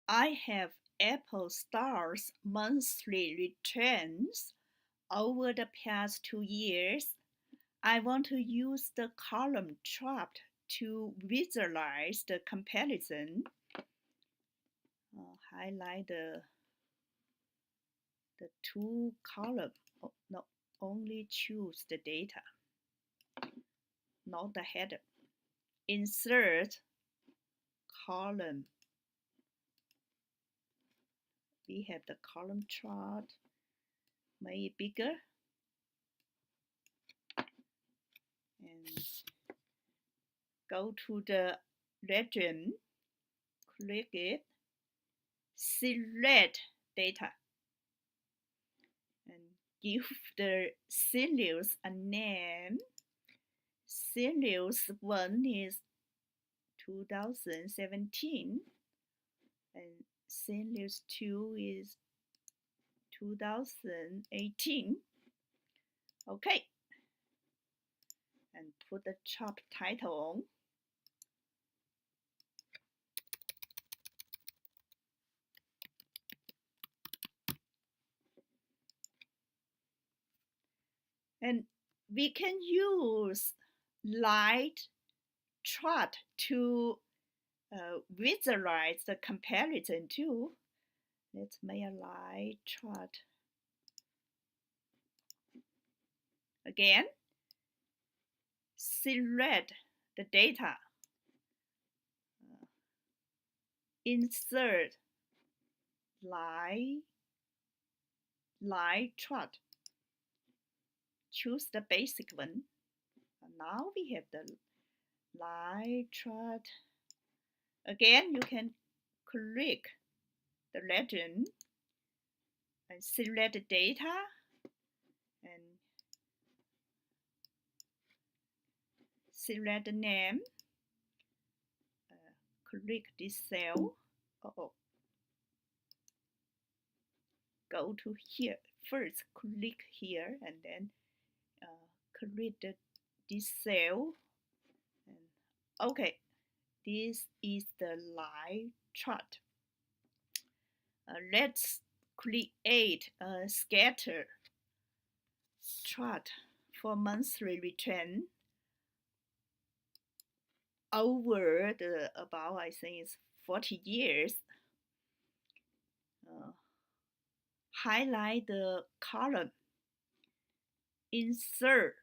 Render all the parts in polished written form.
I have Apple Star's monthly returns over the past 2 years. I want to use the column chart to visualize the comparison. Highlight the two column. Oh, no, only choose the data, not the header. Insert column. We have the column chart. Make it bigger. And go to the legend, click it, select data, and give the series a name. Series 1 is 2017, and series 2 is 2018. Okay, and put the chart title on. And we can use light chart to visualize the comparison too. Let's make a light chart. Again, select the data, insert line chart, choose the basic one. Now we have the line chart. Again, you can click the legend and select the data and select the name. Click this cell. Go to here. First, click here and then click this cell. And okay, this is the line chart. Let's create a scatter chart for monthly return over the about, I think it's 40 years. Highlight the column, insert,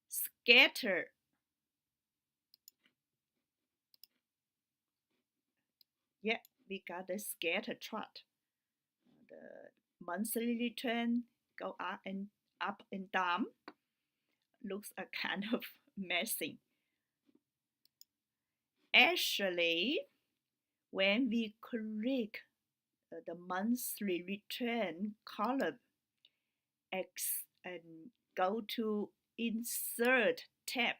scatter. Yeah, we got the scatter chart. The monthly return go up and down. Looks a kind of messy. Actually, when we click the monthly return column X and go to Insert tab,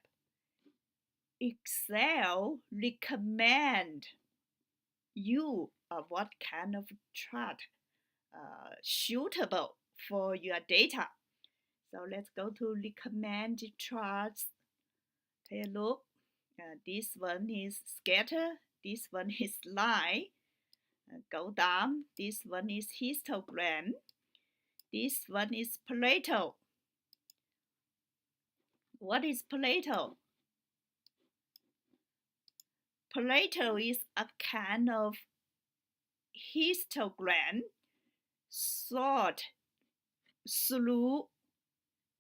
Excel recommend you what kind of chart suitable for your data. So let's go to recommend charts. Take a look. This one is scatter. This one is line. Go down. This one is histogram. This one is Pareto. What is Pareto? Pareto is a kind of histogram sort through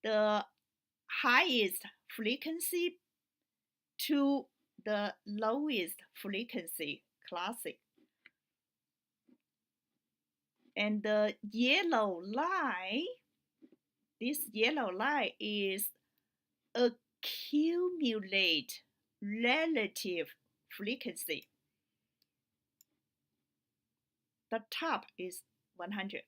the highest frequency to the lowest frequency, classic. And the yellow line, this yellow line is accumulate relative frequency. The top is 100.